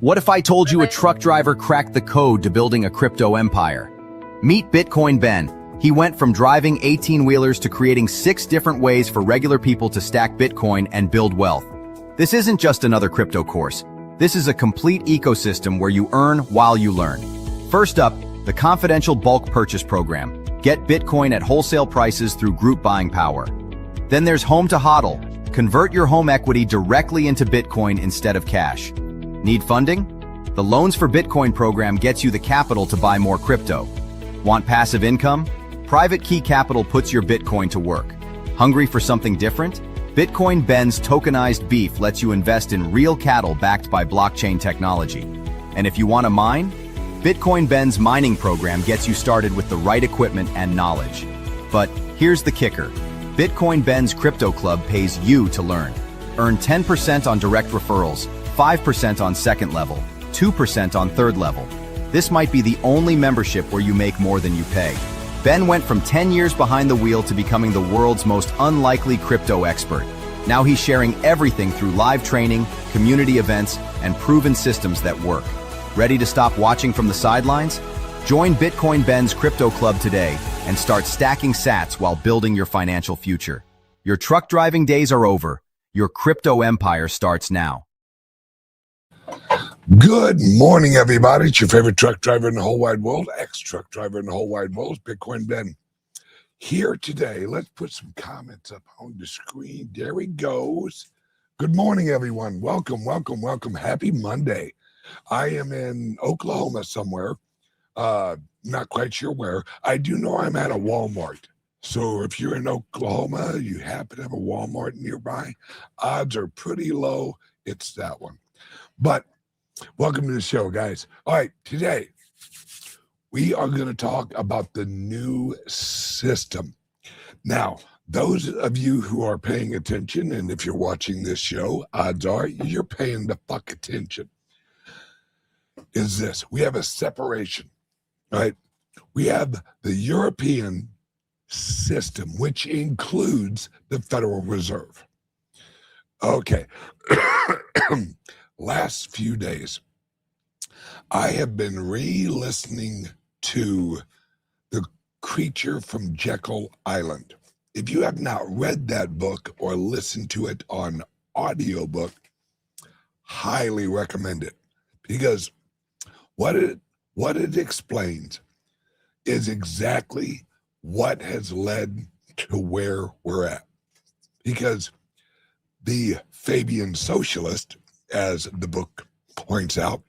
What if I told you a truck driver cracked the code to building a crypto empire? Meet Bitcoin Ben. He went from driving 18-wheelers to creating 6 different ways for regular people to stack Bitcoin and build wealth. This isn't just another crypto course. This is a complete ecosystem where you earn while you learn. First up, the confidential bulk purchase program. Get Bitcoin at wholesale prices through group buying power. Then there's Home to HODL. Convert your home equity directly into Bitcoin instead of cash. Need funding? The Loans for Bitcoin program gets you the capital to buy more crypto. Want passive income? Private Key Capital puts your Bitcoin to work. Hungry for something different? Bitcoin Ben's tokenized beef lets you invest in real cattle backed by blockchain technology. And if you want to mine? Bitcoin Ben's mining program gets you started with the right equipment and knowledge. But here's the kicker. Bitcoin Ben's Crypto Club pays you to learn. Earn 10% on direct referrals, 5% on second level, 2% on third level. This might be the only membership where you make more than you pay. Ben went from 10 years behind the wheel to becoming the world's most unlikely crypto expert. Now he's sharing everything through live training, community events, and proven systems that work. Ready to stop watching from the sidelines? Join Bitcoin Ben's Crypto Club today and start stacking sats while building your financial future. Your truck driving days are over. Your crypto empire starts now. Good morning, everybody. It's your favorite truck driver in the whole wide world, ex-truck driver in the whole wide world, Bitcoin Ben. Here today, let's put some comments up on the screen. There he goes. Good morning, everyone. Welcome, welcome, welcome. Happy Monday. I am in Oklahoma somewhere. Not quite sure where. I do know I'm at a Walmart. So if you're in Oklahoma, you happen to have a Walmart nearby, odds are pretty low it's that one. But welcome to the show, guys. All right, today we are going to talk about the new system. Now, those of you who are paying attention, and if you're watching this show, odds are you're paying the fuck attention, is this. We have a separation, right? We have the European system, which includes the Federal Reserve. Okay. Last few days, I have been re-listening to The Creature from Jekyll Island. If you have not read that book or listened to it on audiobook, highly recommend it, because what it explains is exactly what has led to where we're at. Because the Fabian socialist, as the book points out,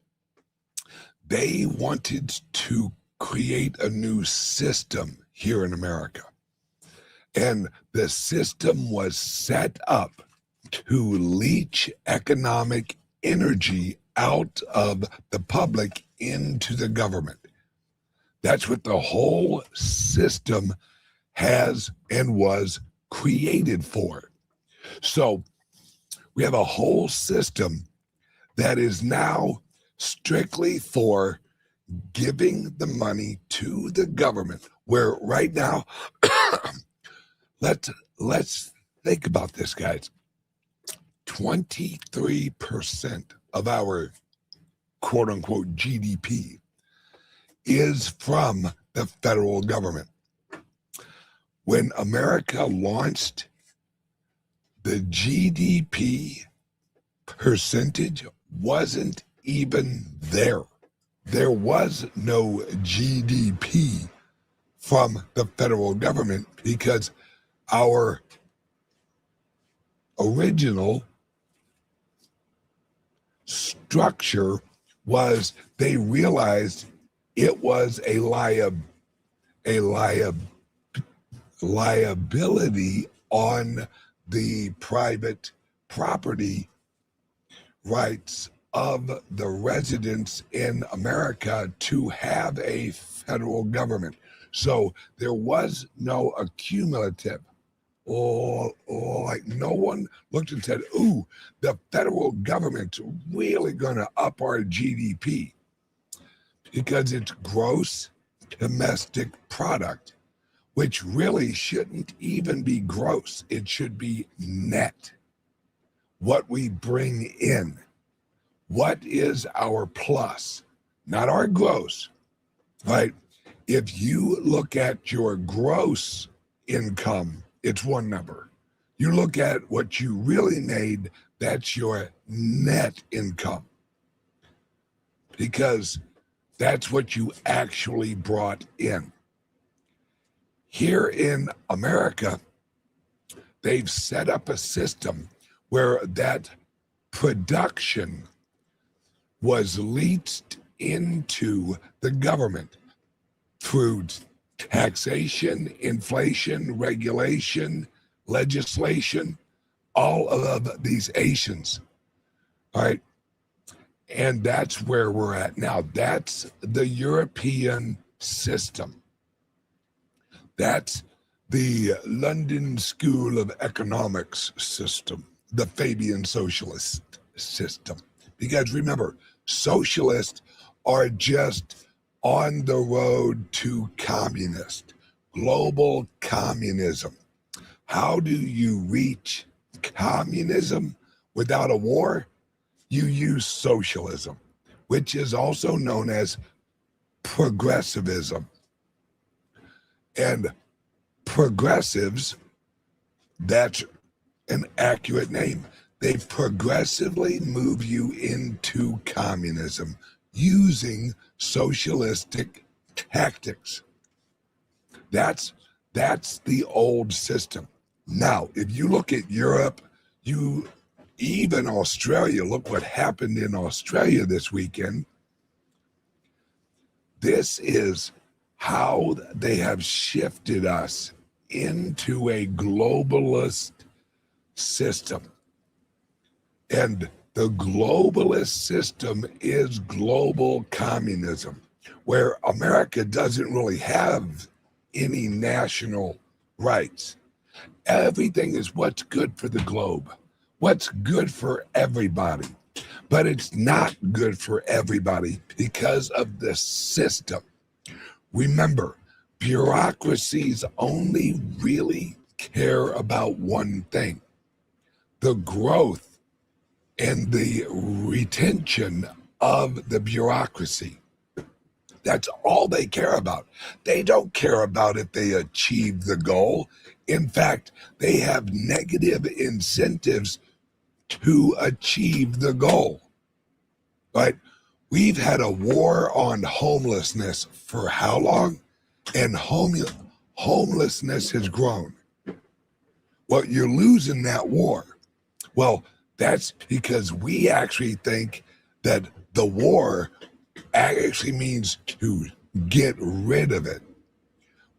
they wanted to create a new system here in America. And the system was set up to leach economic energy out of the public into the government. That's what the whole system has and was created for. So we have a whole system that is now strictly for giving the money to the government, where right now, let's think about this, guys. 23% of our quote-unquote GDP is from the federal government. When America launched, the GDP percentage wasn't even there. There was no GDP from the federal government because our original structure was, they realized it was a liability on the private property rights of the residents in America to have a federal government. So there was no accumulative, or like no one looked and said, ooh, the federal government's really gonna up our GDP, because it's gross domestic product, which really shouldn't even be gross. It should be net. What we bring in, what is our plus, not our gross, right? If you look at your gross income, it's one number. You look at what you really made, that's your net income, because that's what you actually brought in. Here in America, they've set up a system where that production was leached into the government through taxation, inflation, regulation, legislation, all of these Asians. All right. And that's where we're at now. That's the European system. That's the London School of Economics system, the Fabian socialist system. Because remember, socialists are just on the road to communist, global communism. How do you reach communism without a war? You use socialism, which is also known as progressivism. And progressives, that's an accurate name. They progressively move you into communism using socialistic tactics. That's the old system. Now, if you look at Europe, even Australia, look what happened in Australia this weekend. This is how they have shifted us into a globalist system. And the globalist system is global communism, where America doesn't really have any national rights. Everything is what's good for the globe, what's good for everybody. But it's not good for everybody because of the system. Remember, bureaucracies only really care about one thing: the growth and the retention of the bureaucracy. That's all they care about. They don't care about if they achieve the goal. In fact, they have negative incentives to achieve the goal. Right? We've had a war on homelessness for how long? And homelessness has grown. Well, you're losing that war. Well, that's because we actually think that the war actually means to get rid of it,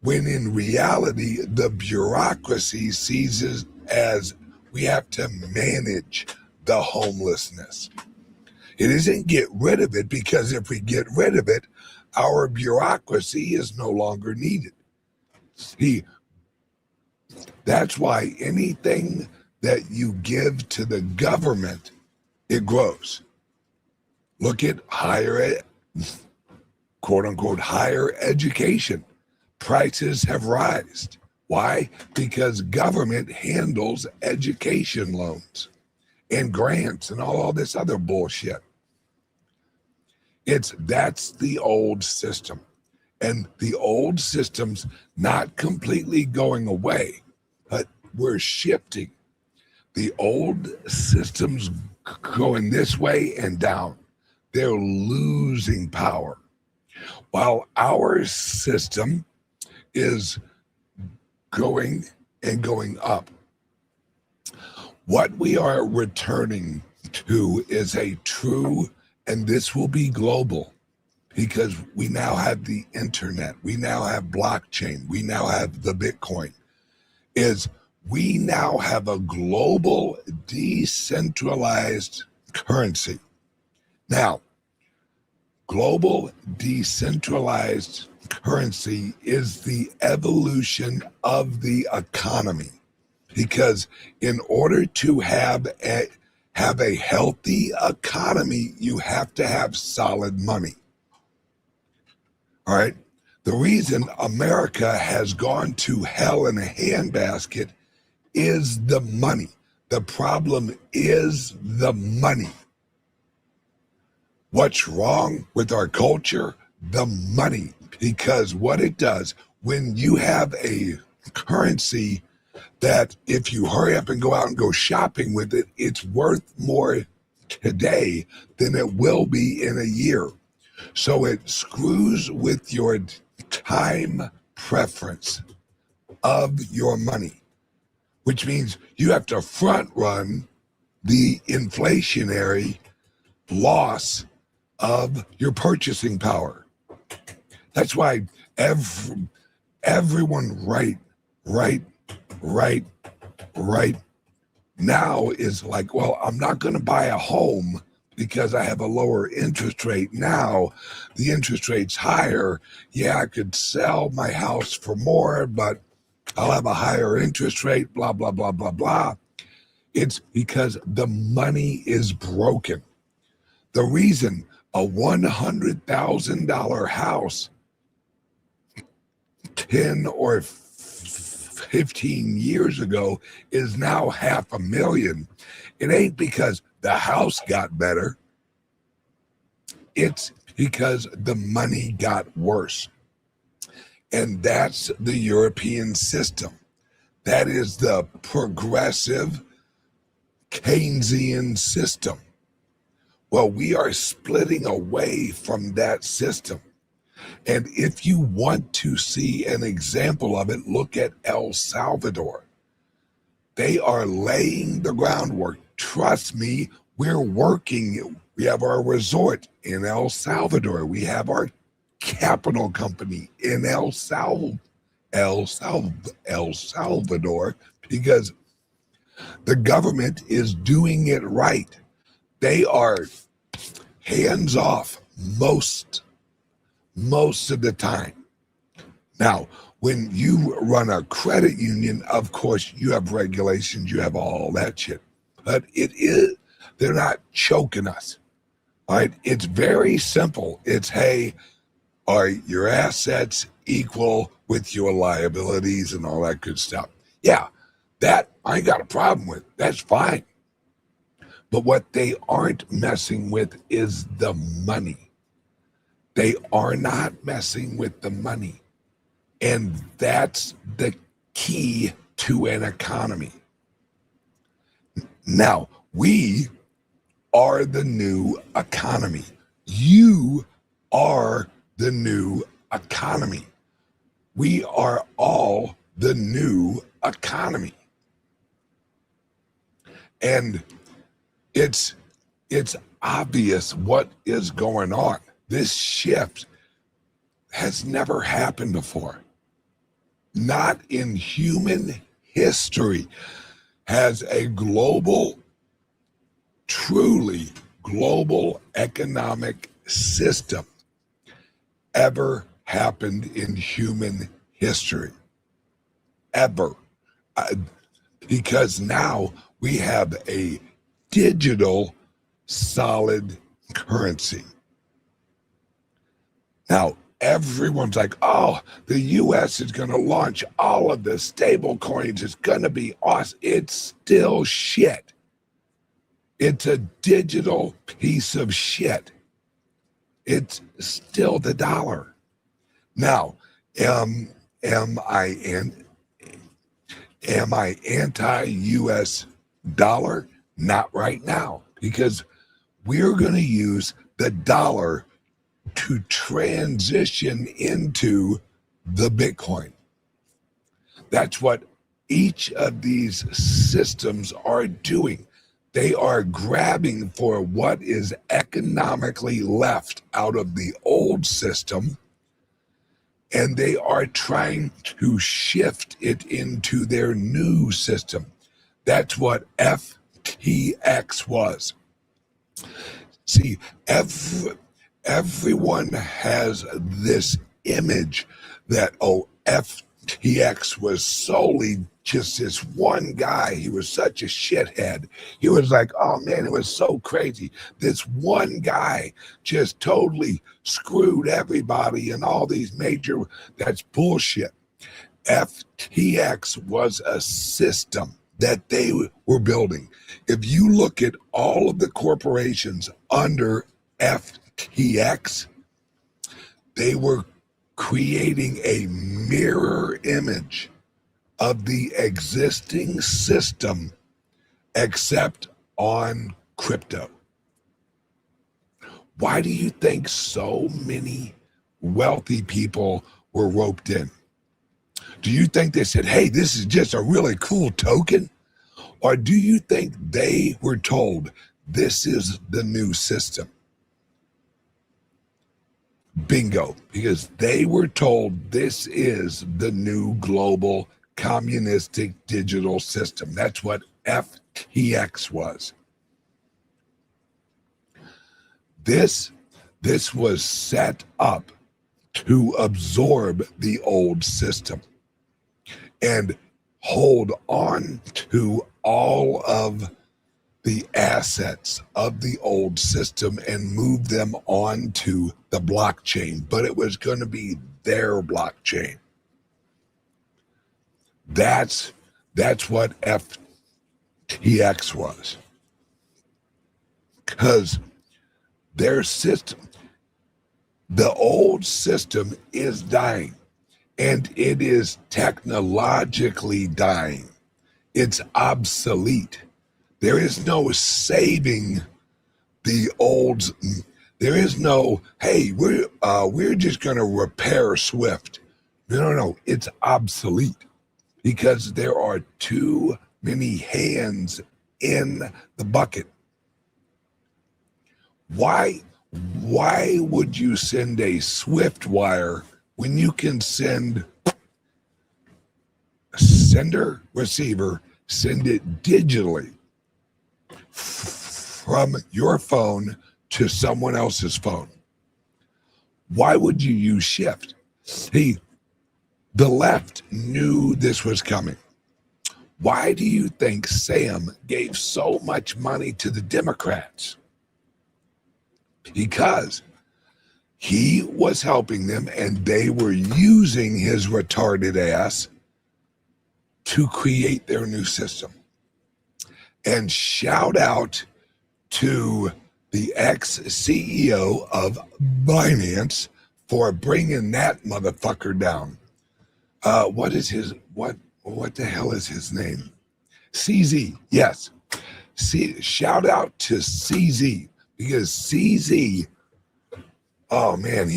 when in reality, the bureaucracy sees it as we have to manage the homelessness. It isn't get rid of it, because if we get rid of it, our bureaucracy is no longer needed. See, that's why anything that you give to the government, it grows. Look at quote unquote, higher education. Prices have risen. Why? Because government handles education loans and grants and all this other bullshit. That's the old system. And the old system's not completely going away, but we're shifting. The old system's going this way and down. They're losing power, while our system is going and going up. What we are returning to is a true, and this will be global, because we now have the internet, we now have blockchain, we now have the Bitcoin, we now have a global decentralized currency. Now, global decentralized currency is the evolution of the economy, because in order to have a healthy economy, you have to have solid money. All right. The reason America has gone to hell in a handbasket is the money. The problem is the money. What's wrong with our culture? The money. Because what it does, when you have a currency that if you hurry up and go out and go shopping with it, it's worth more today than it will be in a year. So it screws with your time preference of your money, which means you have to front run the inflationary loss of your purchasing power. That's why everyone right now is like, well, I'm not going to buy a home because I have a lower interest rate now. The interest rate's higher. Yeah, I could sell my house for more, but I'll have a higher interest rate, blah, blah, blah, blah, blah. It's because the money is broken. The reason a $100,000 house 10 or 15 years ago is now $500,000. It ain't because the house got better. It's because the money got worse. And that's the European system. That is the progressive Keynesian system. Well, we are splitting away from that system. And if you want to see an example of it, look at El Salvador. They are laying the groundwork. Trust me, we're working. We have our resort in El Salvador. We have our capital company in El Salvador, because the government is doing it right. They are hands off most of the time. Now, when you run a credit union, of course, you have regulations, you have all that shit. But they're not choking us. All right? It's very simple. It's, hey, are your assets equal with your liabilities and all that good stuff? Yeah, that I ain't got a problem with. That's fine. But what they aren't messing with is the money. They are not messing with the money. And that's the key to an economy. Now, we are the new economy. You are the new economy. We are all the new economy. And it's obvious what is going on. This shift has never happened before. Not in human history has a truly global economic system ever happened in human history. Ever. Because now we have a digital solid currency. Now, everyone's like, oh, the U.S. is going to launch all of the stable coins. It's going to be awesome. It's still shit. It's a digital piece of shit. It's still the dollar. Now, am I anti-U.S. dollar? Not right now, because we're going to use the dollar to transition into the Bitcoin. That's what each of these systems are doing. They are grabbing for what is economically left out of the old system, and they are trying to shift it into their new system. That's what FTX was. See, everyone has this image that, oh, FTX was solely just this one guy. He was such a shithead. He was like, oh man, it was so crazy. This one guy just totally screwed everybody and all these major, that's bullshit. FTX was a system that they were building. If you look at all of the corporations under FTX, FTX, they were creating a mirror image of the existing system, except on crypto. Why do you think so many wealthy people were roped in? Do you think they said, hey, this is just a really cool token? Or do you think they were told this is the new system? Bingo, because they were told this is the new global communistic digital system. That's what FTX was. This was set up to absorb the old system and hold on to all of the assets of the old system and move them onto the blockchain, but it was going to be their blockchain. That's what FTX was. Because their system, the old system, is dying, and it is technologically dying. It's obsolete. There is no saving the old. There is no, hey, we're just going to repair Swift. No. It's obsolete because there are too many hands in the bucket. Why would you send a Swift wire when you can send sender, receiver, send it digitally from your phone to someone else's phone? Why would you use Shift? The left knew this was coming. Why do you think Sam gave so much money to the Democrats? Because he was helping them and they were using his retarded ass to create their new system. And shout out to the ex-CEO of Binance for bringing that motherfucker down. What the hell is his name? CZ, yes. Shout out to CZ, because CZ, oh man,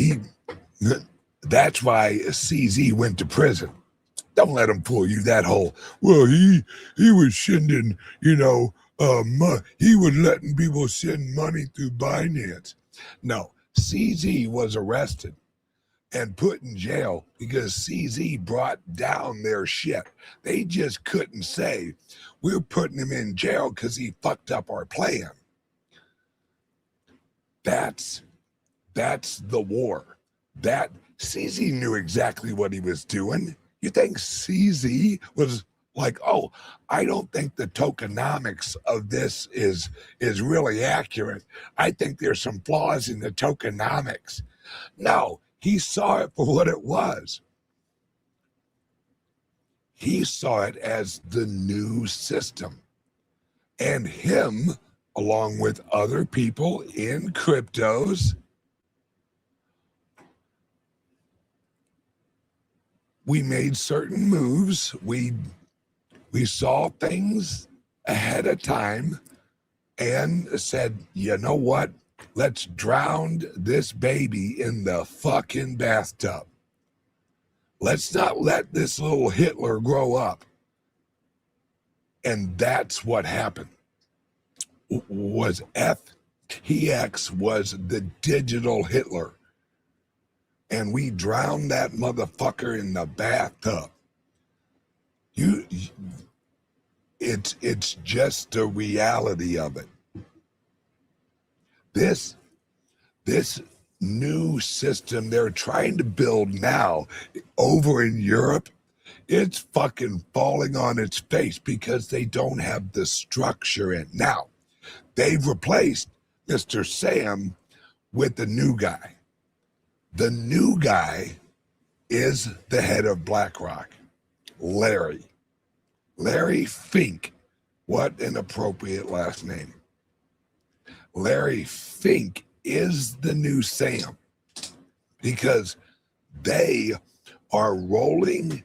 that's why CZ went to prison. Don't let him pull you that whole, well, he was sending, he was letting people send money through Binance. No, CZ was arrested and put in jail because CZ brought down their shit. They just couldn't say, we're putting him in jail because he fucked up our plan. That's the war. That CZ knew exactly what he was doing. You think CZ was like, oh, I don't think the tokenomics of this is really accurate. I think there's some flaws in the tokenomics. No, he saw it for what it was. He saw it as the new system. And him, along with other people in cryptos, we made certain moves. We saw things ahead of time and said, you know what? Let's drown this baby in the fucking bathtub. Let's not let this little Hitler grow up. And that's what happened. Was FTX was the digital Hitler. And we drowned that motherfucker in the bathtub. It's just the reality of it. This new system they're trying to build now over in Europe, it's fucking falling on its face because they don't have the structure in. Now, they've replaced Mr. Sam with the new guy. The new guy is the head of BlackRock, Larry Fink. What an appropriate last name. Larry Fink is the new Sam, because they are rolling.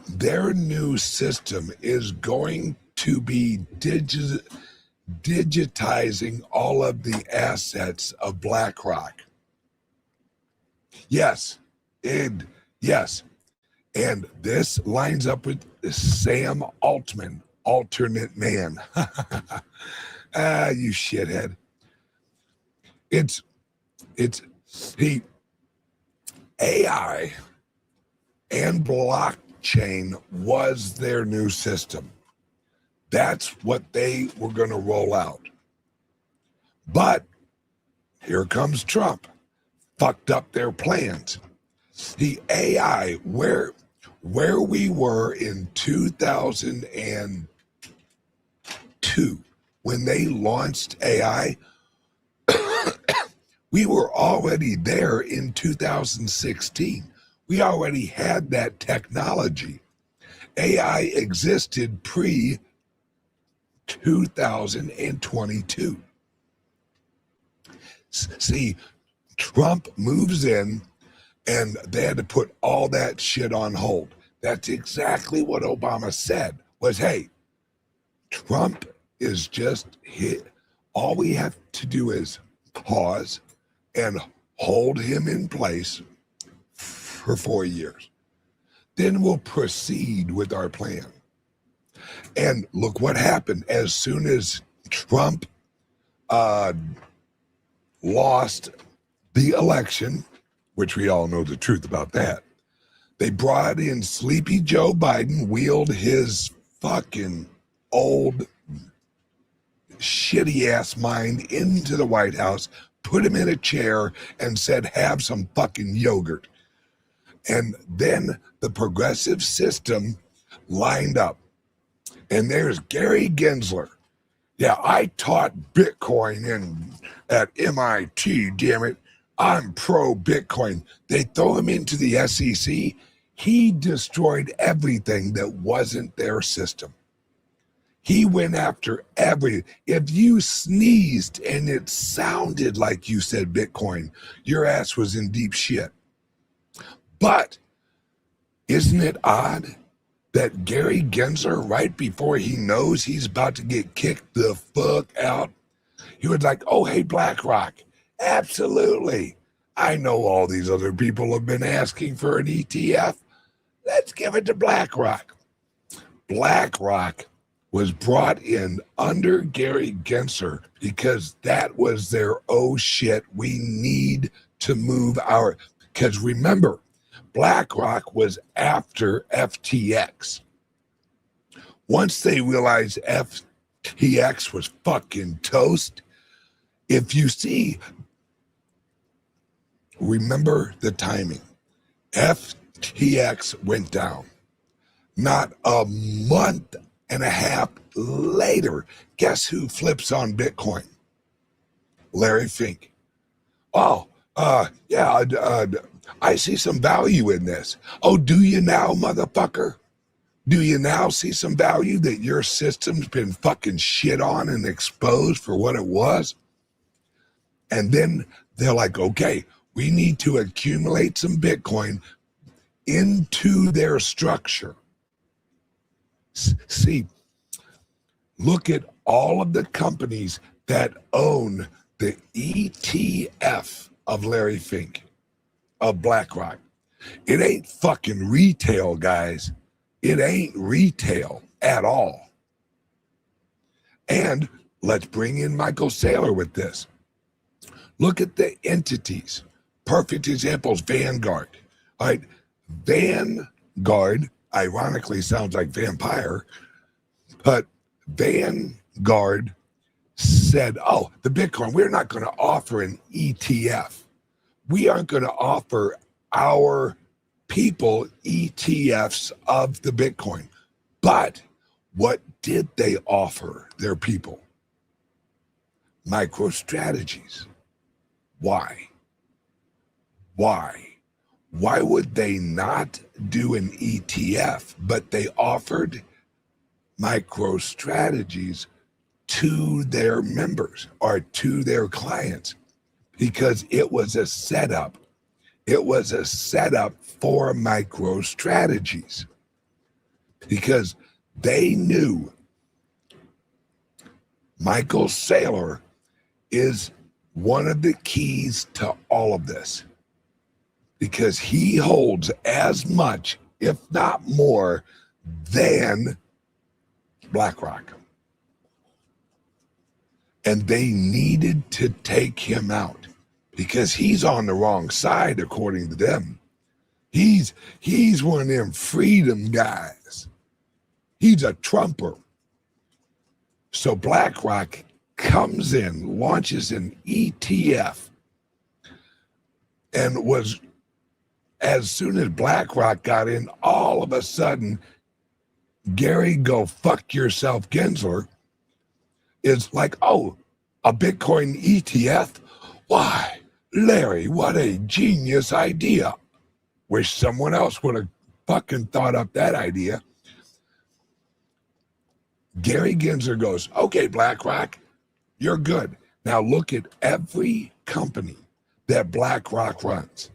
Their new system is going to be digitizing all of the assets of BlackRock. Yes, yes. And this lines up with Sam Altman, alternate man. You shithead. AI and blockchain was their new system. That's what they were going to roll out. But here comes Trump. Fucked up their plans. The AI, where we were in 2002, when they launched AI, we were already there in 2016. We already had that technology. AI existed pre-2022. See, Trump moves in, and they had to put all that shit on hold. That's exactly what Obama said, was, hey, Trump is just hit. All we have to do is pause and hold him in place for 4 years. Then we'll proceed with our plan. And look what happened. As soon as Trump lost the election, which we all know the truth about that, they brought in sleepy Joe Biden, wheeled his fucking old shitty ass mind into the White House, put him in a chair and said, have some fucking yogurt. And then the progressive system lined up. And there's Gary Gensler. Yeah, I taught Bitcoin at MIT, damn it. I'm pro Bitcoin. They throw him into the SEC. He destroyed everything that wasn't their system. He went after if you sneezed and it sounded like you said Bitcoin, your ass was in deep shit. But isn't it odd that Gary Gensler, right before he knows he's about to get kicked the fuck out, he was like, oh, hey, BlackRock, absolutely. I know all these other people have been asking for an ETF. Let's give it to BlackRock. BlackRock was brought in under Gary Gensler because that was their, oh shit, we need to move our, because remember, BlackRock was after FTX. Once they realized FTX was fucking toast, if you see, remember the timing. FTX went down. Not a month and a half later, guess who flips on Bitcoin? Larry Fink. Oh, yeah, I see some value in this. Oh, do you now, motherfucker? Do you now see some value that your system's been fucking shit on and exposed for what it was? And then they're like, okay, we need to accumulate some Bitcoin into their structure. See, look at all of the companies that own the ETF of Larry Fink, of BlackRock. It ain't fucking retail, guys. It ain't retail at all. And let's bring in Michael Saylor with this. Look at the entities. Perfect examples, Vanguard. All right, Vanguard, ironically sounds like vampire, but Vanguard said, oh, the Bitcoin, we're not going to offer an ETF. We aren't going to offer our people ETFs of the Bitcoin. But what did they offer their people? MicroStrategies. Why? Why would they not do an ETF, but they offered MicroStrategies to their members or to their clients, because it was a setup. It was a setup for micro strategies, because they knew Michael Saylor is one of the keys to all of this, because he holds as much, if not more, than BlackRock. And they needed to take him out because he's on the wrong side, according to them. He's one of them freedom guys. He's a Trumper. So BlackRock comes in, launches an ETF, and was, as soon as BlackRock got in, all of a sudden, Gary go fuck yourself Gensler is like, oh, a Bitcoin ETF? Why, Larry, what a genius idea. Wish someone else would have fucking thought up that idea. Gary Gensler goes, okay, BlackRock, you're good. Now look at every company that BlackRock runs.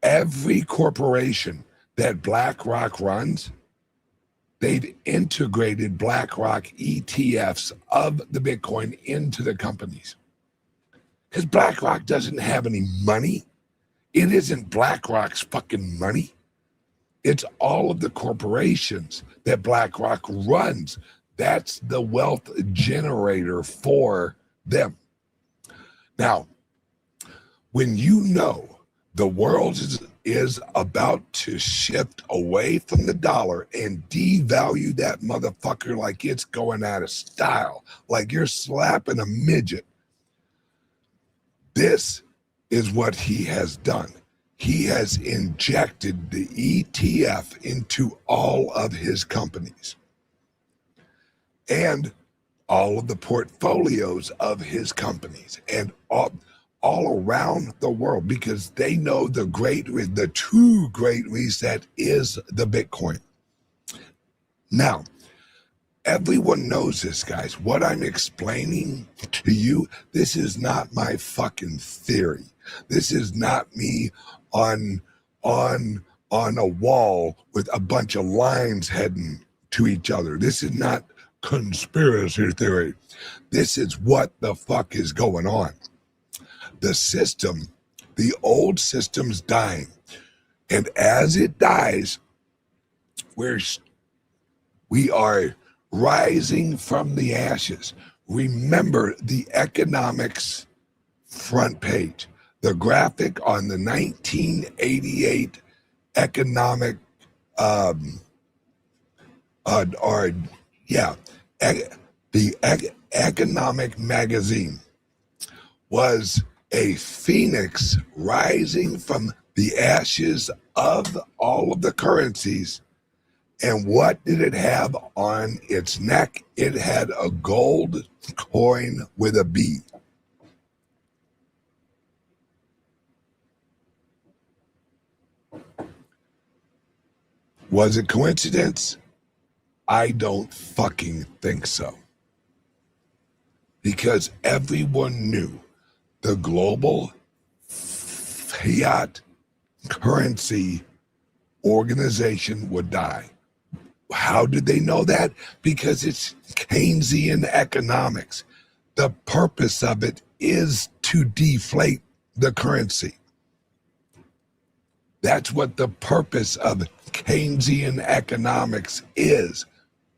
Every corporation that BlackRock runs, they've integrated BlackRock ETFs of the Bitcoin into the companies. Because BlackRock doesn't have any money. It isn't BlackRock's fucking money. It's all of the corporations that BlackRock runs. That's the wealth generator for them. Now, when you know the world is about to shift away from the dollar and devalue that motherfucker like it's going out of style, like you're slapping a midget, this is what he has done. He has injected the ETF into all of his companies and all of the portfolios of his companies and all around the world, because they know the true great reset is the Bitcoin. Now, everyone knows this, guys. What I'm explaining to you, this is not my fucking theory. This is not me on a wall with a bunch of lines heading to each other. This is not conspiracy theory. This is what the fuck is going on. The system, the old system's dying. And as it dies, we are rising from the ashes. Remember the economics front page, the graphic on the 1988 economic, the economic magazine was a phoenix rising from the ashes of all of the currencies. And what did it have on its neck? It had a gold coin with a B. Was it coincidence? I don't fucking think so. Because everyone knew the global fiat currency organization would die. How did they know that? Because it's Keynesian economics. The purpose of it is to deflate the currency. That's what the purpose of Keynesian economics is,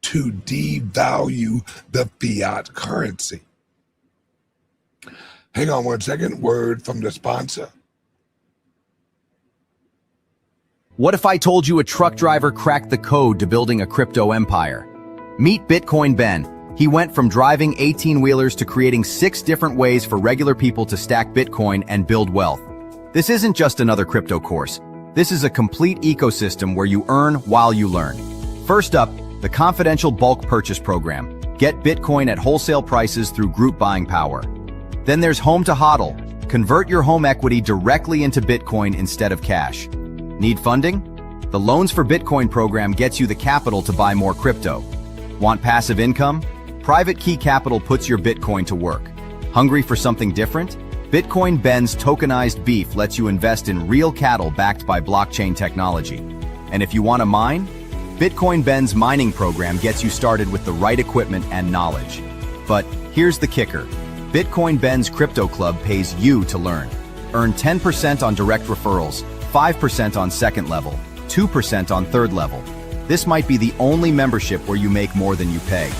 to devalue the fiat currency. Hang on one second, word from the sponsor. What if I told you a truck driver cracked the code to building a crypto empire? Meet Bitcoin Ben. He went from driving 18-wheelers to creating 6 different ways for regular people to stack Bitcoin and build wealth. This isn't just another crypto course. This is a complete ecosystem where you earn while you learn. First up, the confidential bulk purchase program. Get Bitcoin at wholesale prices through group buying power. Then there's Home to HODL. Convert your home equity directly into Bitcoin instead of cash. Need funding? The Loans for Bitcoin program gets you the capital to buy more crypto. Want passive income? Private key capital puts your Bitcoin to work. Hungry for something different? BitcoinBens tokenized beef lets you invest in real cattle backed by blockchain technology. And if you want to mine, BitcoinBens mining program gets you started with the right equipment and knowledge. But here's the kicker. BitcoinBens Crypto Club pays you to learn. Earn 10% on direct referrals, 5% on second level, 2% on third level. This might be the only membership where you make more than you pay.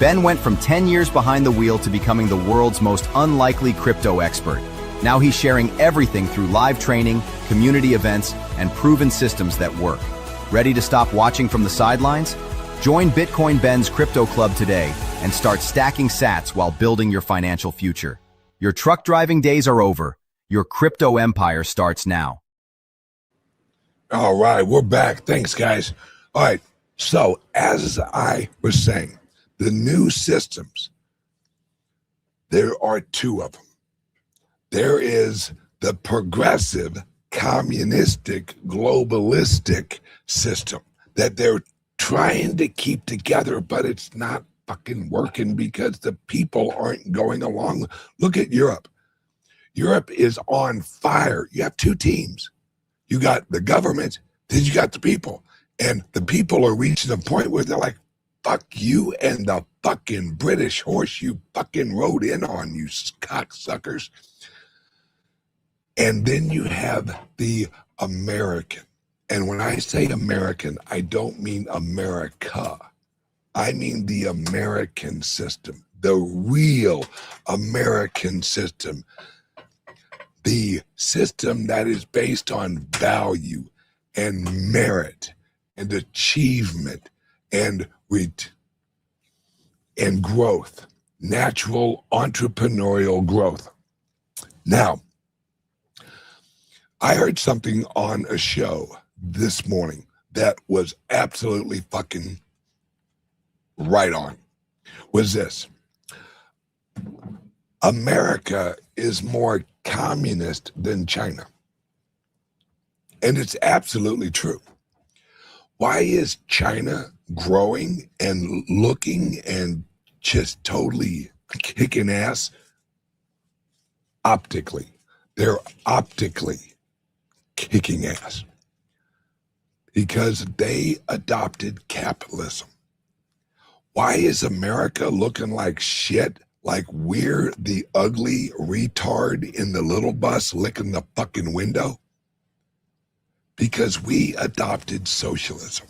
Ben went from 10 years behind the wheel to becoming the world's most unlikely crypto expert. Now he's sharing everything through live training, community events, and proven systems that work. Ready to stop watching from the sidelines? Join BitcoinBens Crypto Club today and start stacking sats while building your financial future. Your truck driving days are over. Your crypto empire starts now. All right, we're back. Thanks, guys. All right, so as I was saying, the new systems, there are two of them. There is the progressive, communistic, globalistic system that they're trying to keep together, but it's not fucking working because the people aren't going along. Look at Europe. Europe is on fire. You have two teams. You got the government, then you got the people. And the people are reaching a point where they're like, fuck you and the fucking British horse you fucking rode in on, you cocksuckers. And then you have the American. And when I say American, I don't mean America. I mean the American system, the real American system. The system that is based on value and merit and achievement and growth, natural entrepreneurial growth. Now, I heard something on a show this morning that was absolutely fucking right on. Was this: America is more communist than China. And it's absolutely true. Why is China growing and looking and just totally kicking ass? Optically. They're optically kicking ass because they adopted capitalism. Why is America looking like shit? Like we're the ugly retard in the little bus licking the fucking window? Because we adopted socialism.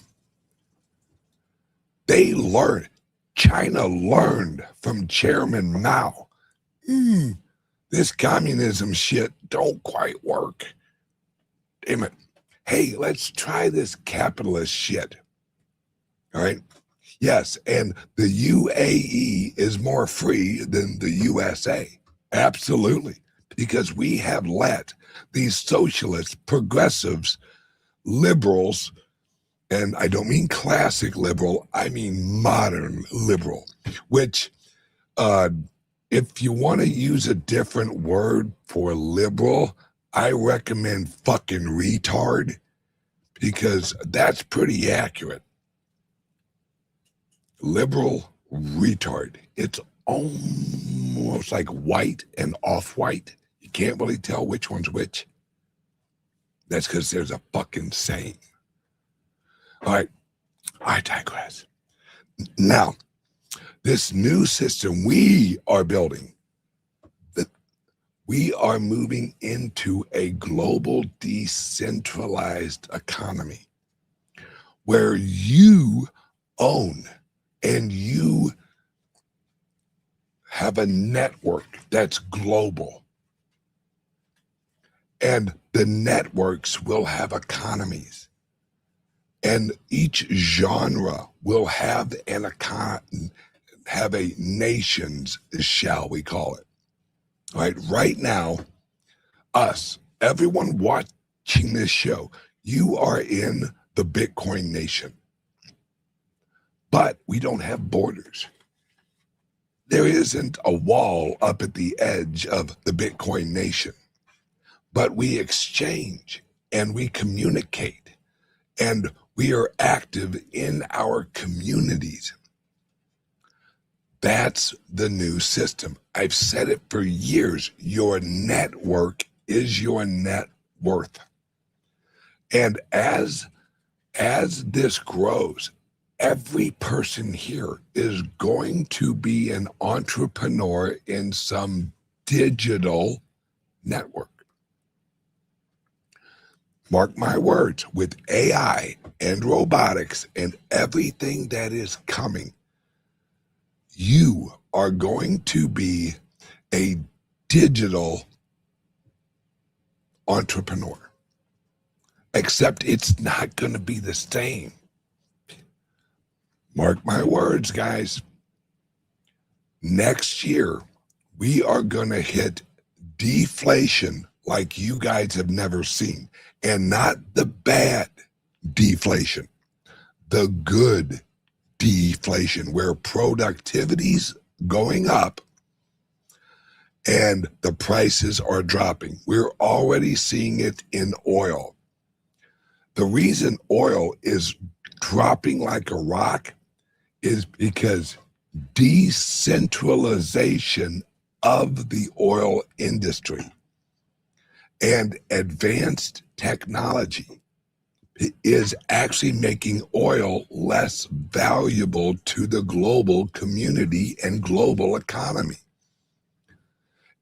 They learned, China learned from Chairman Mao. This communism shit don't quite work. Damn it. Hey, let's try this capitalist shit. All right? Yes, and the UAE is more free than the USA. Absolutely. Because we have let these socialists, progressives, liberals, and I don't mean classic liberal, I mean modern liberal, which if you want to use a different word for liberal, I recommend fucking retard, because that's pretty accurate. Liberal retard. It's almost like white and off-white. You can't really tell which one's which. That's because there's a fucking saying. All right, I digress. Now, this new system we are building, that we are moving into a global decentralized economy where you own and you have a network that's global. And the networks will have economies. And each genre will have have a nations, shall we call it. All right, right now, us, everyone watching this show, you are in the Bitcoin nation. But we don't have borders. There isn't a wall up at the edge of the Bitcoin nation. But we exchange and we communicate and we are active in our communities. That's the new system. I've said it for years. Your network is your net worth. And as this grows, every person here is going to be an entrepreneur in some digital network. Mark my words, with AI and robotics and everything that is coming, you are going to be a digital entrepreneur. Except it's not going to be the same. Mark my words, guys. Next year, we are going to hit deflation like you guys have never seen. And not the bad deflation, the good deflation, where productivity's going up and the prices are dropping. We're already seeing it in oil. The reason oil is dropping like a rock is because decentralization of the oil industry and advanced technology is actually making oil less valuable to the global community and global economy.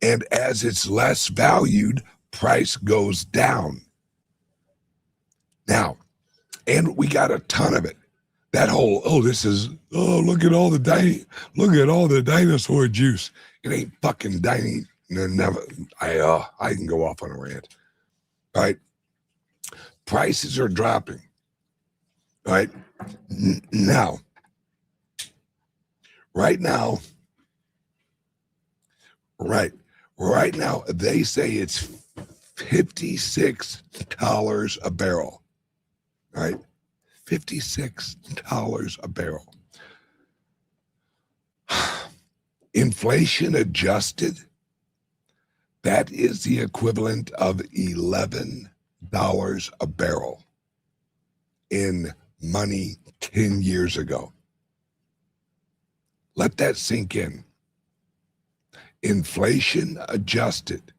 And as it's less valued, price goes down. Now, and we got a ton of it. That whole, look at all the dinosaur juice. It ain't fucking dining. Never. I can go off on a rant. All right. Prices are dropping. All right. Now, right now, they say it's $56 a barrel. All right. $56 a barrel. Inflation adjusted, that is the equivalent of $11 a barrel in money 10 years ago. Let that sink in. Inflation adjusted,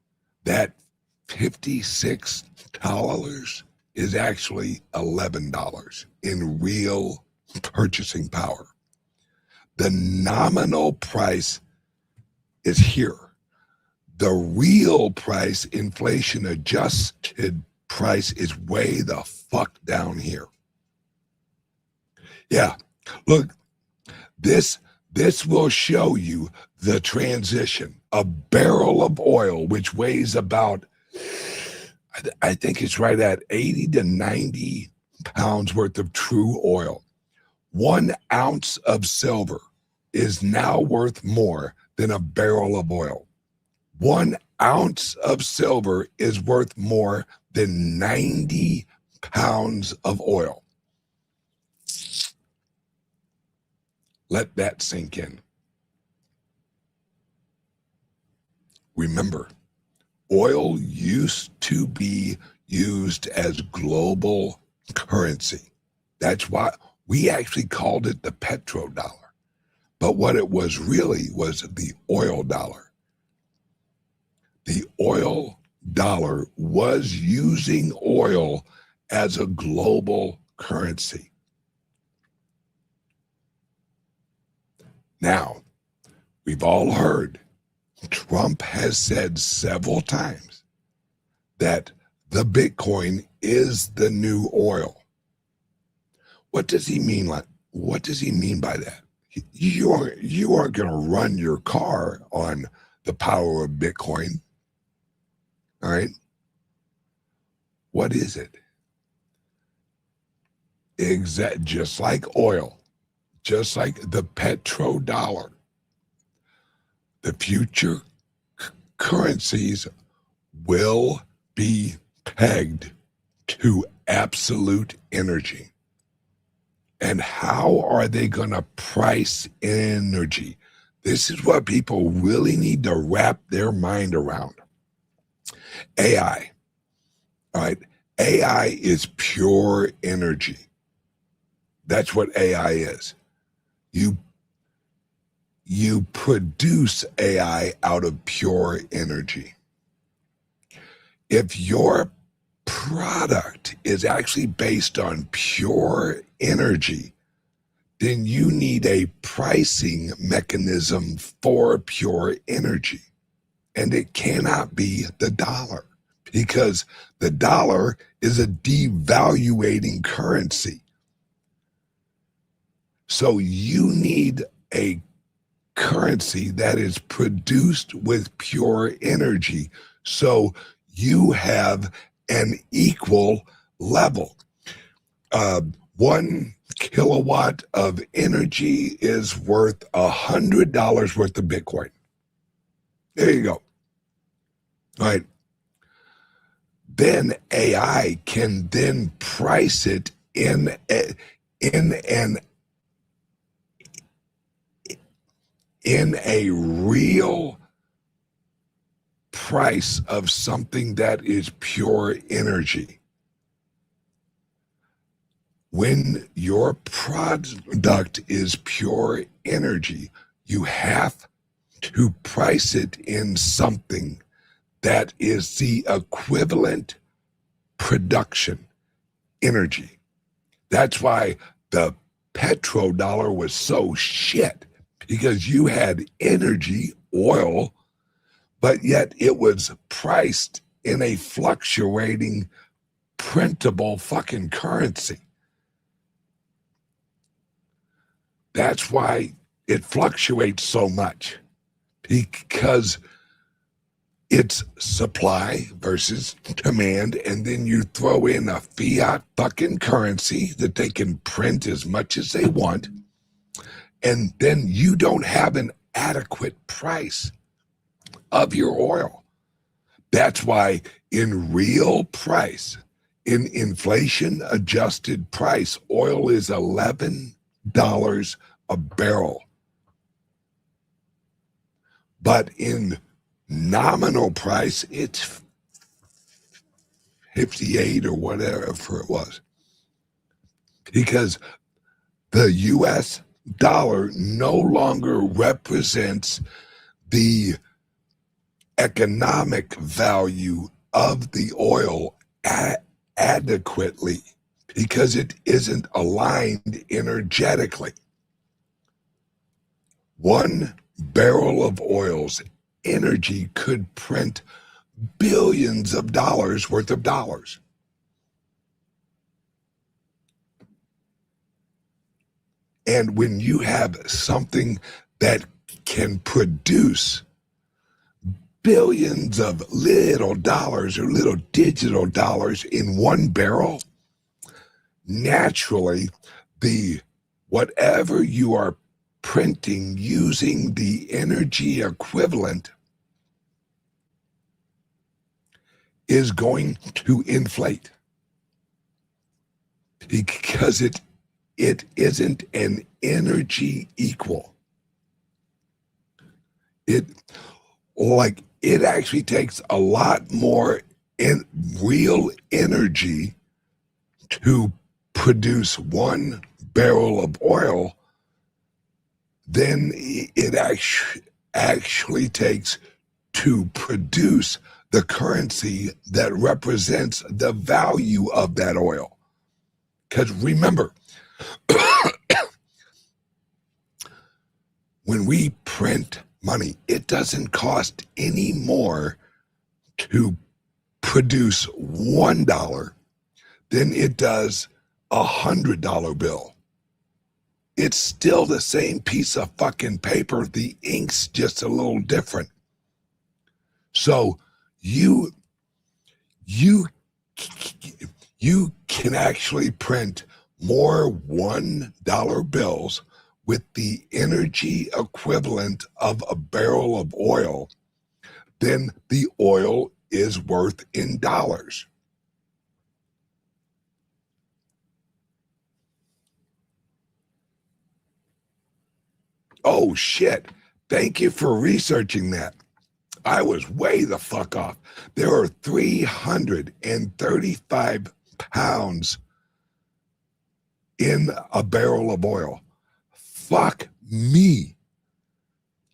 that $56 is actually $11 in real purchasing power. The nominal price is here. The real price, inflation adjusted price, is way the fuck down here. Yeah, look, this will show you the transition. A barrel of oil, which weighs about, I think it's right at 80 to 90 pounds worth of true oil. 1 ounce of silver is now worth more than a barrel of oil. 1 ounce of silver is worth more than 90 pounds of oil. Let that sink in. Remember, oil used to be used as global currency. That's why we actually called it the petrodollar. But what it was really was the oil dollar. The oil dollar was using oil as a global currency. Now, we've all heard Trump has said several times that the Bitcoin is the new oil. What does he mean? What does he mean by that? You aren't going to run your car on the power of Bitcoin. All right. What is it? Just like oil, just like the petrodollar, the future currencies will be pegged to absolute energy. And how are they going to price energy? This is what people really need to wrap their mind around. AI, all right? AI is pure energy. That's what AI is. you produce AI out of pure energy. If your product is actually based on pure energy, then you need a pricing mechanism for pure energy. And it cannot be the dollar, because the dollar is a devaluating currency. So you need a currency that is produced with pure energy, so you have an equal level. 1 kilowatt of energy is worth $100 worth of Bitcoin. There you go. All right. Then AI can then price it in a real price of something that is pure energy. When your product is pure energy, you have to price it in something that is the equivalent production energy. That's why the petrodollar was so shit, because you had energy, oil, but yet it was priced in a fluctuating, printable fucking currency. That's why it fluctuates so much, because it's supply versus demand, and then you throw in a fiat fucking currency that they can print as much as they want, and then you don't have an adequate price of your oil. That's why in real price, in inflation adjusted price, oil is $11 a barrel. But in nominal price, it's 58 or whatever it was, because the US dollar no longer represents the economic value of the oil adequately, because it isn't aligned energetically. 1 barrel of oil's energy could print billions of dollars worth of dollars. And when you have something that can produce billions of little dollars or little digital dollars in 1 barrel, naturally, whatever you are printing using the energy equivalent is going to inflate, because it isn't an energy equal. It actually takes a lot more in real energy to produce 1 barrel of oil than it actually takes to produce the currency that represents the value of that oil. Because remember, when we print money, it doesn't cost any more to produce $1 than it does a $100 bill. It's still the same piece of fucking paper. The ink's just a little different. So you can actually print more $1 bills with the energy equivalent of a barrel of oil than the oil is worth in dollars. Oh shit. Thank you for researching that. I was way the fuck off. There are 335 pounds in a barrel of oil. Fuck me.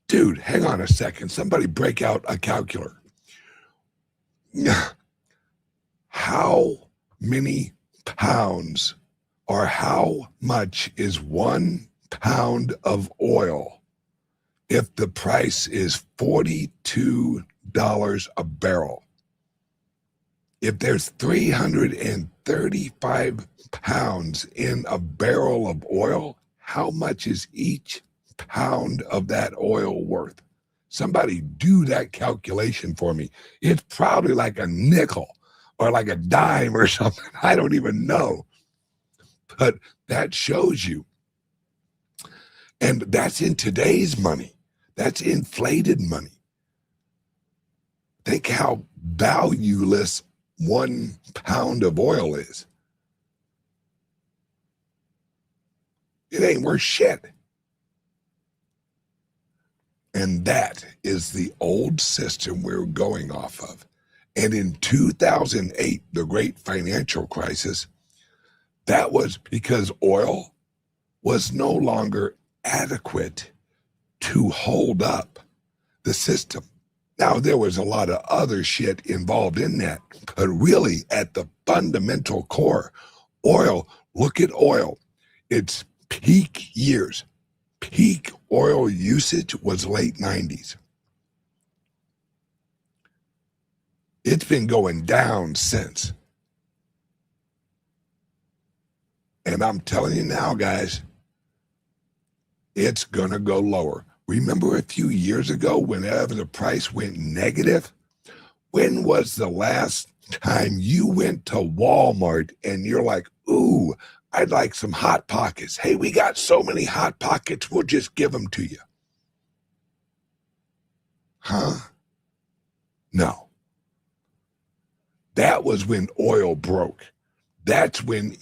Dude, hang on a second. Somebody break out a calculator. How many pounds or how much is 1 pound of oil if the price is $42 a barrel? If there's 335 pounds in a barrel of oil, how much is each pound of that oil worth? Somebody do that calculation for me. It's probably like a nickel or like a dime or something. I don't even know. But that shows you. And that's in today's money. That's inflated money. Think how valueless 1 pound of oil is. It ain't worth shit. And that is the old system we're going off of. And in 2008, the great financial crisis, that was because oil was no longer adequate to hold up the system. Now, there was a lot of other shit involved in that, but really at the fundamental core, oil, look at oil. Its peak years, peak oil usage was late 90s. It's been going down since. And I'm telling you now, guys, it's going to go lower. Remember a few years ago, whenever the price went negative? When was the last time you went to Walmart and you're like, ooh, I'd like some Hot Pockets. Hey, we got so many Hot Pockets, we'll just give them to you. Huh? No. That was when oil broke. That's when,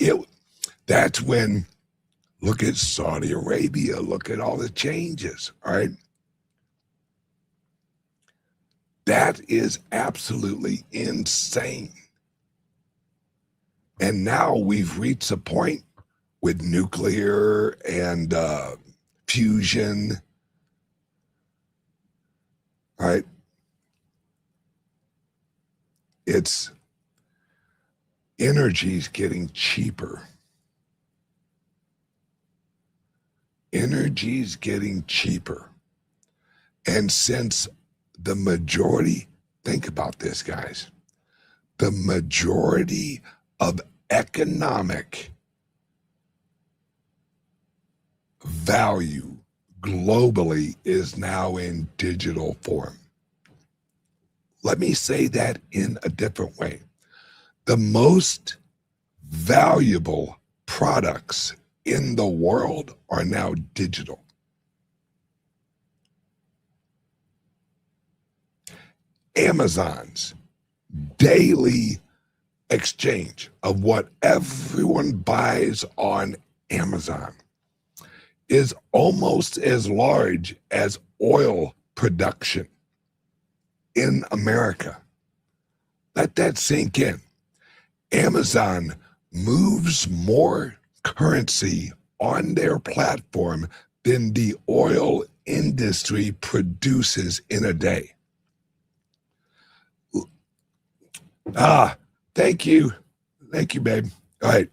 look at Saudi Arabia, look at all the changes, all right? That is absolutely insane. And now we've reached a point with nuclear and fusion, all right? It's energy's getting cheaper. Energy's getting cheaper. And since the majority, think about this, guys, the majority of economic value globally is now in digital form. Let me say that in a different way. The most valuable products in the world are now digital. Amazon's daily exchange of what everyone buys on Amazon is almost as large as oil production in America. Let that sink in. Amazon moves more currency on their platform than the oil industry produces in a day. Thank you. Thank you, babe. All right.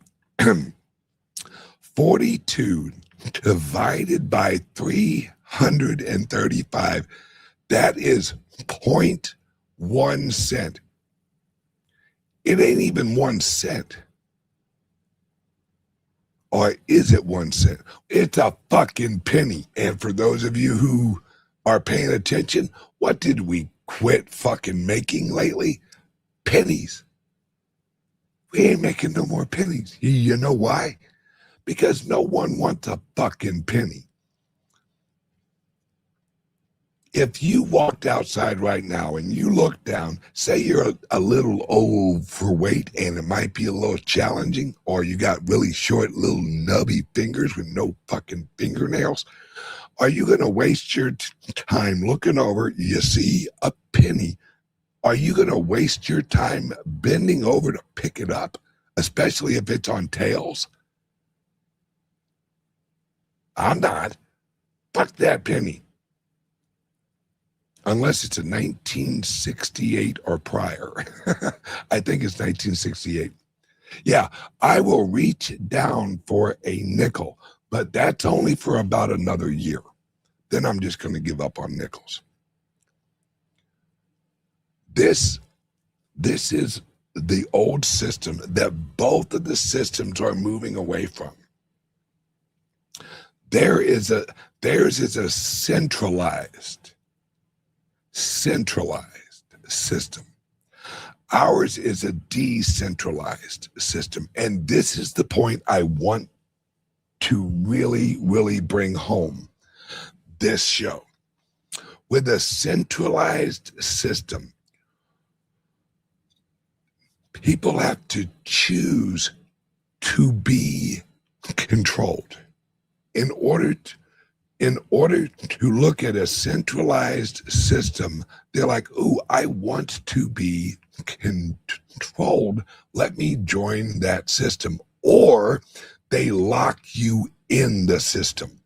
42 divided by 335, that is 0.1 cent. It ain't even 1 cent. Or is it 1 cent? It's a fucking penny. And for those of you who are paying attention, what did we quit fucking making lately? Pennies. We ain't making no more pennies. You know why? Because no one wants a fucking penny. If you walked outside right now and you look down, say you're a little overweight and it might be a little challenging, or you got really short little nubby fingers with no fucking fingernails, are you going to waste your time looking over, you see a penny? Are you going to waste your time bending over to pick it up, especially if it's on tails? I'm not. Fuck that penny. unless it's a 1968 or prior. I think it's 1968. Yeah, I will reach down for a nickel, but that's only for about another year. Then I'm just going to give up on nickels. This is the old system that both of the systems are moving away from. Theirs is a centralized system. Ours is a decentralized system. And this is the point I want to really, really bring home this show. With a centralized system, people have to choose to be controlled. In order to look at a centralized system, they're like, ooh, I want to be controlled. Let me join that system. Or they lock you in the system.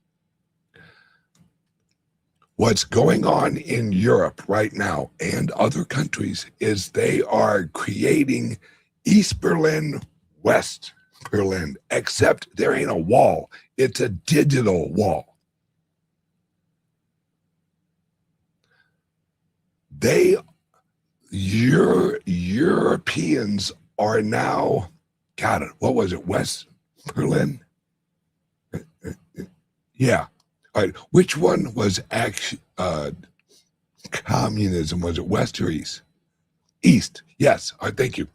What's going on in Europe right now and other countries is they are creating East Berlin, West Berlin, except there ain't a wall. It's a digital wall. Europeans are now, God, what was it, West Berlin? Yeah. All right. Which one was actually communism? Was it West or East? East. Yes. All right, thank you.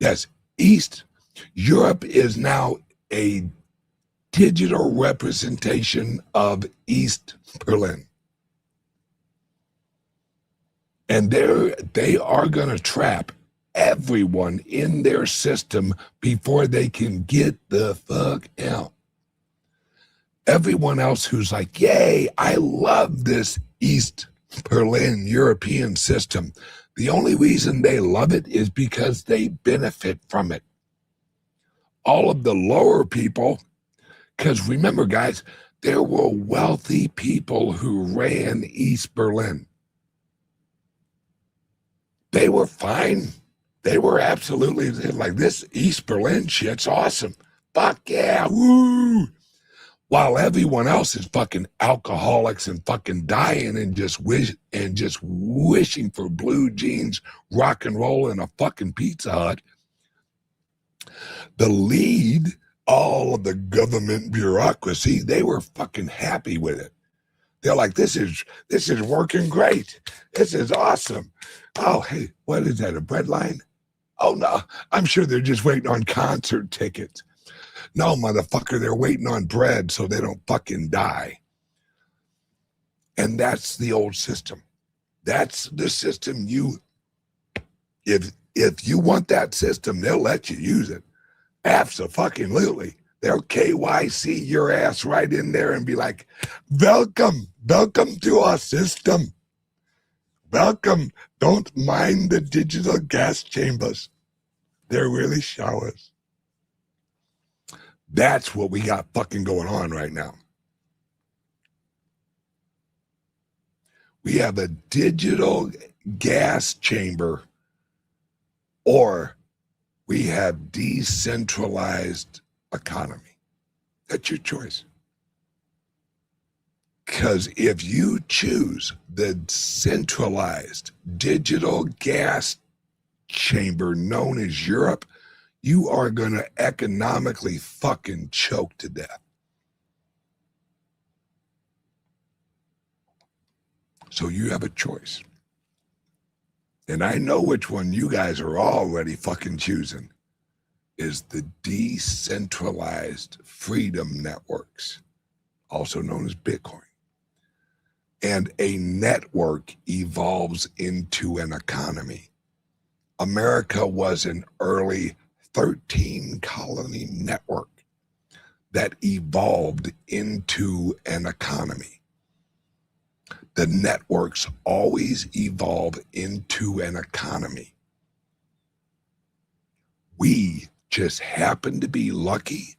Yes. East. Europe is now a digital representation of East Berlin. And they are going to trap everyone in their system before they can get the fuck out. Everyone else who's like, yay, I love this East Berlin European system. The only reason they love it is because they benefit from it. All of the lower people, because remember, guys, there were wealthy people who ran East Berlin. They were fine. They were absolutely like, this East Berlin shit's awesome. Fuck yeah, woo! While everyone else is fucking alcoholics and fucking dying and just wishing for blue jeans, rock and roll, and a fucking Pizza Hut. The lead, all of the government bureaucracy, they were fucking happy with it. They're like, this is working great. This is awesome. Oh, hey, what is that, a bread line? Oh, no, I'm sure they're just waiting on concert tickets. No, motherfucker, they're waiting on bread so they don't fucking die. And that's the old system. That's the system if you want that system, they'll let you use it. Abso-fucking-lutely. They'll KYC your ass right in there and be like, welcome to our system. Welcome. Don't mind the digital gas chambers. They're really showers. That's what we got fucking going on right now. We have a digital gas chamber, or we have decentralized economy. That's your choice. Because if you choose the centralized digital gas chamber known as Europe, you are going to economically fucking choke to death. So you have a choice. And I know which one you guys are already fucking choosing, is the decentralized freedom networks, also known as Bitcoin. And a network evolves into an economy. America was an early 13-colony network that evolved into an economy. The networks always evolve into an economy. We just happen to be lucky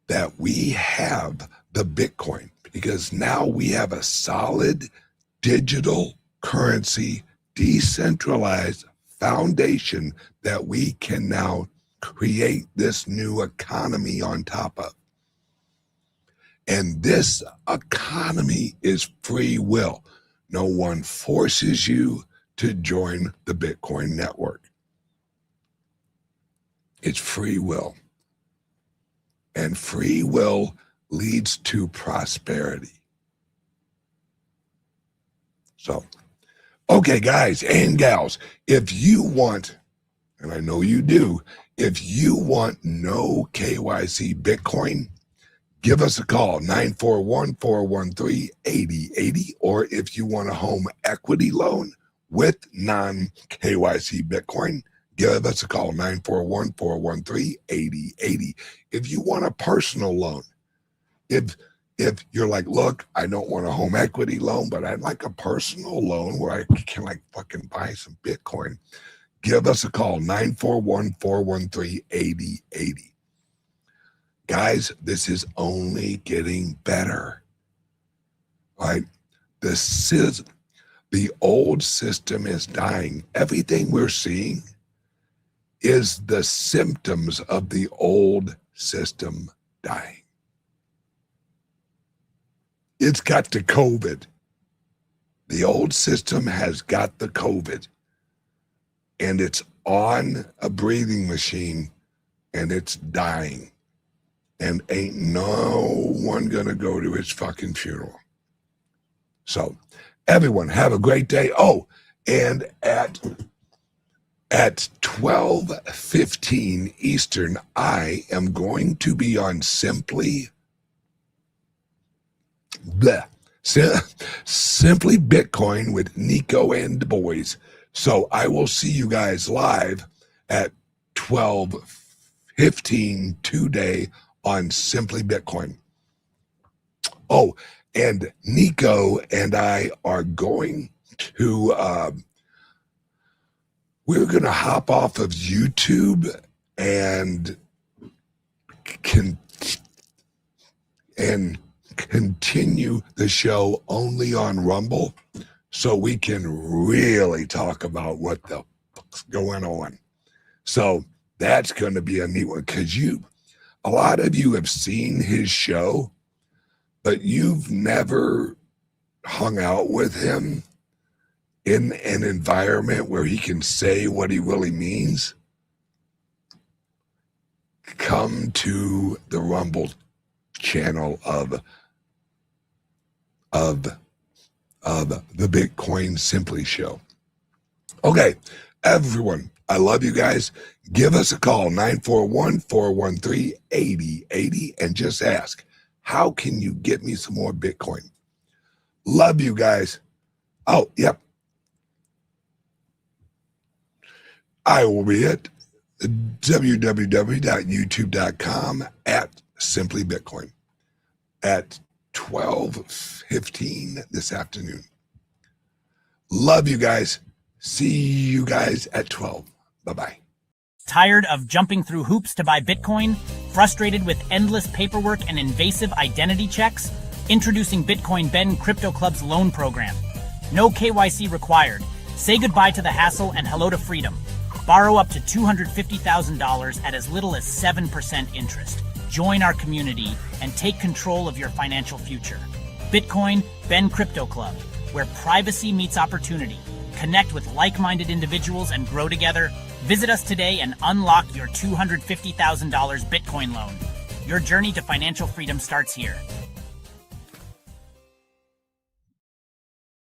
that we have the Bitcoin, because now we have a solid digital currency, decentralized foundation that we can now create this new economy on top of. And this economy is free will. No one forces you to join the Bitcoin network. It's free will. And free will leads to prosperity. So, okay, guys and gals, if you want, and I know you do, if you want no KYC Bitcoin, give us a call, 941-413-8080, or if you want a home equity loan with non-KYC Bitcoin, give us a call, 941-413-8080. If you want a personal loan, if you're like, look, I don't want a home equity loan, but I'd like a personal loan where I can like fucking buy some Bitcoin, give us a call, 941-413-8080. Guys, this is only getting better, right? The old system is dying. Everything we're seeing is the symptoms of the old system dying. It's got the COVID. The old system has got the COVID, and it's on a breathing machine, and it's dying. And ain't no one gonna go to its fucking funeral. So, everyone, have a great day. Oh, and at 12:15 Eastern, I am going to be on Simply Bitcoin with Nico and the boys. So I will see you guys live at 12:15 today on Simply Bitcoin. Oh, and Nico and I are going to, we're going to hop off of YouTube and continue the show only on Rumble so we can really talk about what the fuck's going on. So that's going to be a neat one, because a lot of you have seen his show, but you've never hung out with him in an environment where he can say what he really means. Come to the Rumble channel of the Bitcoin Simply show. Okay, everyone, I love you guys. Give us a call, 941-413-8080, and just ask, how can you get me some more Bitcoin? Love you guys. Oh, yep. I will be at www.youtube.com at Simply Bitcoin at 12:15 this afternoon. Love you guys. See you guys at 12. Bye-bye. Tired of jumping through hoops to buy Bitcoin? Frustrated with endless paperwork and invasive identity checks? Introducing Bitcoin Ben Crypto Club's loan program. No KYC required. Say goodbye to the hassle and hello to freedom. Borrow up to $250,000 at as little as 7% interest. Join our community and take control of your financial future. Bitcoin Ben Crypto Club, where privacy meets opportunity. Connect with like-minded individuals and grow together. Visit us today and unlock your $250,000 Bitcoin loan. Your journey to financial freedom starts here.